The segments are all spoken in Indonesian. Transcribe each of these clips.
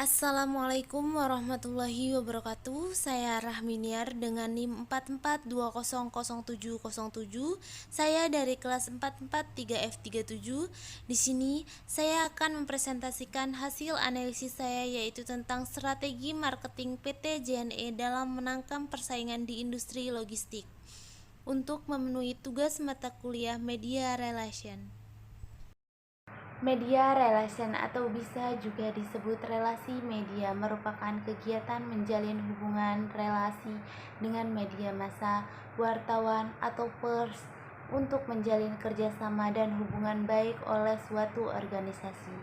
Assalamualaikum warahmatullahi wabarakatuh. Saya Rahminiar dengan NIM 44200707. Saya dari kelas 443F37. Di sini saya akan mempresentasikan hasil analisis saya, yaitu tentang strategi marketing PT JNE dalam menangkap persaingan di industri logistik untuk memenuhi tugas mata kuliah Media Relation. Media relation atau bisa juga disebut relasi media merupakan kegiatan menjalin hubungan relasi dengan media massa, wartawan, atau pers untuk menjalin kerjasama dan hubungan baik oleh suatu organisasi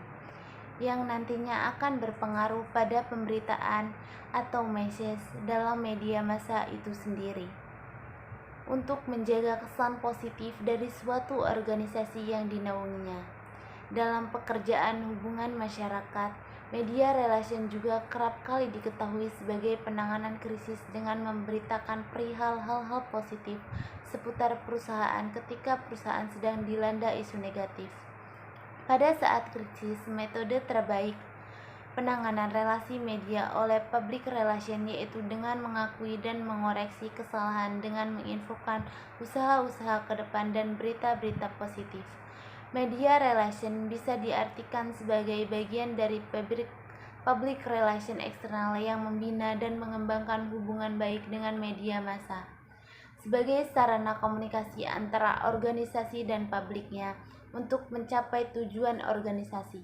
yang nantinya akan berpengaruh pada pemberitaan atau message dalam media massa itu sendiri. Untuk menjaga kesan positif dari suatu organisasi yang dinaunginya. Dalam pekerjaan hubungan masyarakat, media relation juga kerap kali diketahui sebagai penanganan krisis dengan memberitakan perihal hal-hal positif seputar perusahaan ketika perusahaan sedang dilanda isu negatif. Pada saat krisis, metode terbaik penanganan relasi media oleh public relation yaitu dengan mengakui dan mengoreksi kesalahan dengan menginfokan usaha-usaha ke depan dan berita-berita positif. Media relation bisa diartikan sebagai bagian dari public relation eksternal yang membina dan mengembangkan hubungan baik dengan media massa sebagai sarana komunikasi antara organisasi dan publiknya untuk mencapai tujuan organisasi.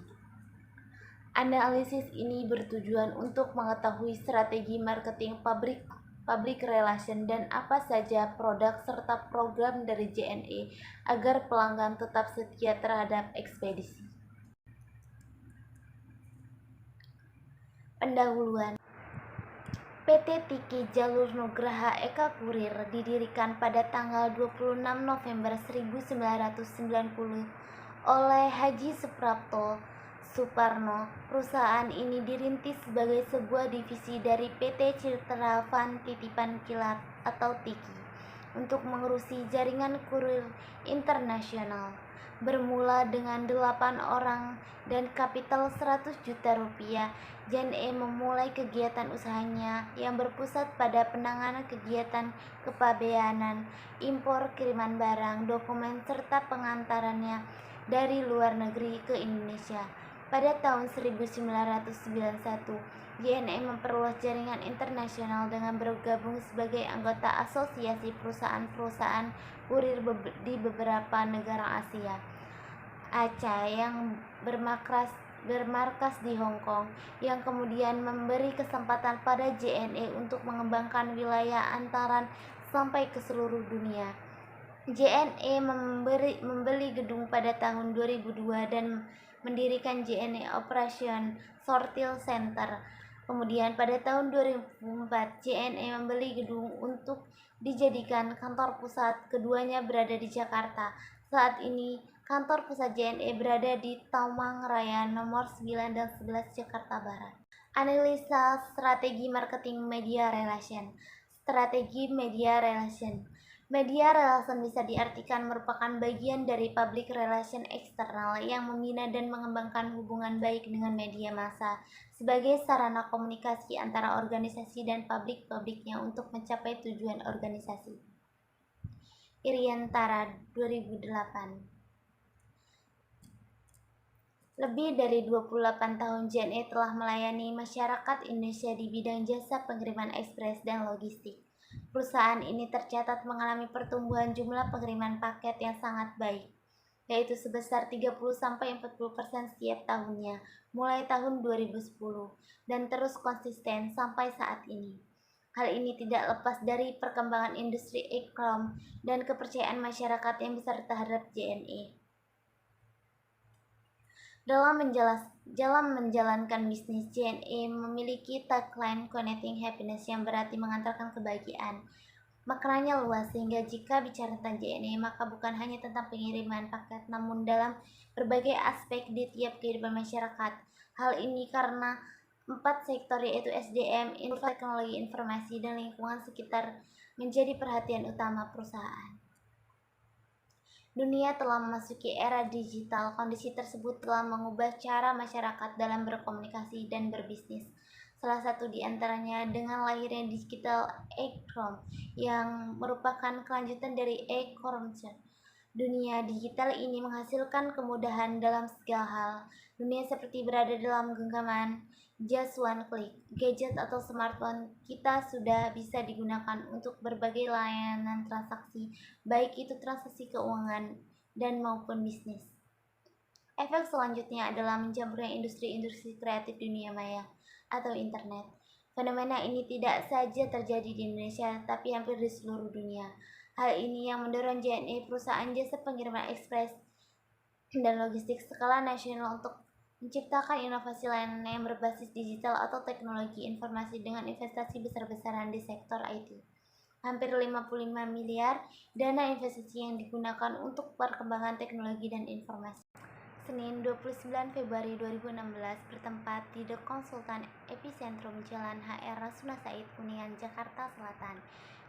Analisis ini bertujuan untuk mengetahui strategi marketing public relation dan apa saja produk serta program dari JNE agar pelanggan tetap setia terhadap ekspedisi. Pendahuluan. PT Tiki Jalur Nugraha Eka Kurir didirikan pada tanggal 26 November 1990 oleh Haji Suprapto Suparno. Perusahaan ini dirintis sebagai sebuah divisi dari PT Citra Van Titipan Kilat atau Tiki untuk mengurusi jaringan kurir internasional. Bermula dengan 8 orang dan kapital 100 juta rupiah, JNE memulai kegiatan usahanya yang berpusat pada penanganan kegiatan kepabeanan, impor kiriman barang, dokumen, serta pengantarannya dari luar negeri ke Indonesia. Pada tahun 1991, JNE memperluas jaringan internasional dengan bergabung sebagai anggota Asosiasi Perusahaan-Perusahaan Kurir di beberapa negara Asia. ACA yang bermarkas di Hong Kong, yang kemudian memberi kesempatan pada JNE untuk mengembangkan wilayah antaran sampai ke seluruh dunia. JNE membeli gedung pada tahun 2002 dan mendirikan JNE Operation Sortil Center. Kemudian pada tahun 2004 JNE membeli gedung untuk dijadikan kantor pusat. Keduanya berada di Jakarta. Saat ini kantor pusat JNE berada di Taman Raya nomor 9 dan 11 Jakarta Barat. Analisa strategi marketing media relation. Strategi media relation. Media relation bisa diartikan merupakan bagian dari public relation eksternal yang membina dan mengembangkan hubungan baik dengan media massa sebagai sarana komunikasi antara organisasi dan publiknya untuk mencapai tujuan organisasi. Iriantara 2008. Lebih dari 28 tahun JNE telah melayani masyarakat Indonesia di bidang jasa pengiriman ekspres dan logistik. Perusahaan ini tercatat mengalami pertumbuhan jumlah pengiriman paket yang sangat baik, yaitu sebesar 30-40% setiap tahunnya mulai tahun 2010 dan terus konsisten sampai saat ini. Hal ini tidak lepas dari perkembangan industri e-com dan kepercayaan masyarakat yang besar terhadap JNE. Dalam menjalankan bisnis, JNE memiliki tagline Connecting Happiness yang berarti mengantarkan kebahagiaan. Maknanya luas sehingga jika bicara tentang JNE maka bukan hanya tentang pengiriman paket namun dalam berbagai aspek di tiap kehidupan masyarakat. Hal ini karena 4 sektor yaitu SDM, teknologi informasi, dan lingkungan sekitar menjadi perhatian utama perusahaan. Dunia telah memasuki era digital. Kondisi tersebut telah mengubah cara masyarakat dalam berkomunikasi dan berbisnis. Salah satu di antaranya dengan lahirnya digital economy yang merupakan kelanjutan dari e-commerce. Dunia digital ini menghasilkan kemudahan dalam segala hal. Dunia seperti berada dalam genggaman, just one click. Gadget atau smartphone kita sudah bisa digunakan untuk berbagai layanan transaksi, baik itu transaksi keuangan dan maupun bisnis. Efek selanjutnya adalah mencampurnya industri-industri kreatif dunia maya atau internet. Fenomena ini tidak saja terjadi di Indonesia, tapi hampir di seluruh dunia. Hal ini yang mendorong JNE, perusahaan jasa pengiriman ekspres dan logistik skala nasional, untuk menciptakan inovasi layanan yang berbasis digital atau teknologi informasi dengan investasi besar-besaran di sektor IT. Hampir 55 miliar dana investasi yang digunakan untuk perkembangan teknologi dan informasi. Senin 29 Februari 2016 bertempat di The Consultant Epicentrum Jalan HR Rasuna Said, Kuningan, Jakarta Selatan.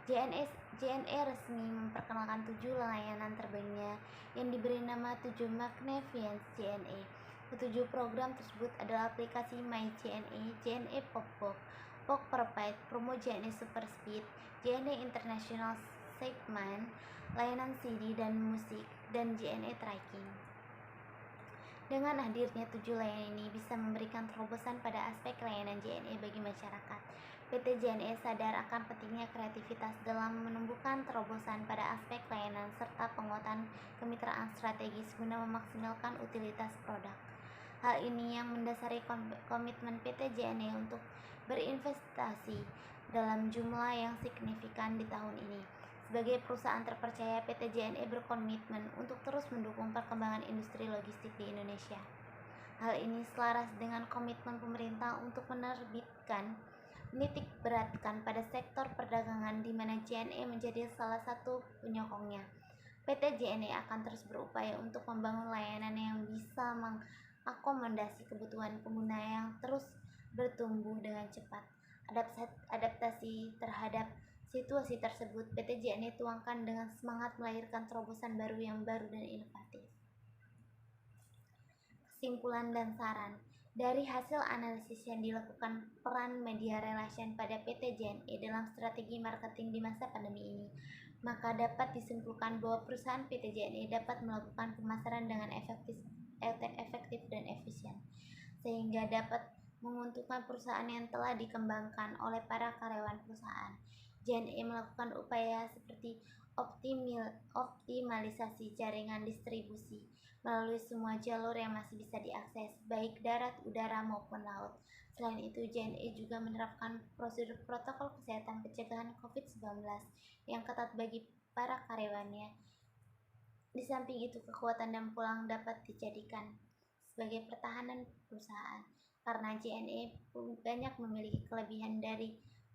JNE resmi memperkenalkan 7 layanan terbarunya yang diberi nama 7 Magnificent JNE. Ketujuh program tersebut adalah aplikasi My JNE, JNE Popbox, Pok Provide, Promo JNE Super Speed, JNE International Segment, layanan CD dan musik, dan JNE Tracking. Dengan hadirnya 7 layanan ini bisa memberikan terobosan pada aspek layanan JNE bagi masyarakat. PT JNE sadar akan pentingnya kreativitas dalam menumbuhkan terobosan pada aspek layanan serta penguatan kemitraan strategis guna memaksimalkan utilitas produk. Hal ini yang mendasari komitmen PT JNE untuk berinvestasi dalam jumlah yang signifikan di tahun ini. Sebagai perusahaan terpercaya, PT JNE berkomitmen untuk terus mendukung perkembangan industri logistik di Indonesia. Hal ini selaras dengan komitmen pemerintah untuk menitik beratkan pada sektor perdagangan, di mana JNE menjadi salah satu penyokongnya. PT JNE akan terus berupaya untuk membangun layanan yang bisa mengakomodasi kebutuhan pengguna yang terus bertumbuh dengan cepat. Adaptasi terhadap situasi tersebut PT JNE tuangkan dengan semangat melahirkan terobosan baru yang baru dan inovatif. Kesimpulan dan saran. Dari hasil analisis yang dilakukan peran media relation pada PT JNE dalam strategi marketing di masa pandemi ini, maka dapat disimpulkan bahwa perusahaan PT JNE dapat melakukan pemasaran dengan efektif dan efisien, sehingga dapat menguntungkan perusahaan yang telah dikembangkan oleh para karyawan perusahaan. JNE melakukan upaya seperti optimalisasi jaringan distribusi melalui semua jalur yang masih bisa diakses, baik darat, udara, maupun laut. Selain itu, JNE juga menerapkan prosedur protokol kesehatan pencegahan COVID-19 yang ketat bagi para karyawannya. Di samping itu, kekuatan dan pulang dapat dijadikan sebagai pertahanan perusahaan, karena JNE banyak memiliki kelebihan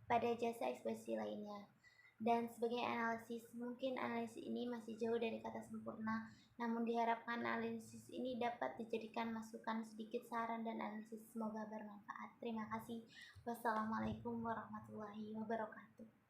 pada jasa ekspedisi lainnya. Dan sebagai analisis, mungkin analisis ini masih jauh dari kata sempurna, namun diharapkan analisis ini dapat dijadikan masukan, sedikit saran dan analisis. Semoga bermanfaat. Terima kasih. Wassalamualaikum warahmatullahi wabarakatuh.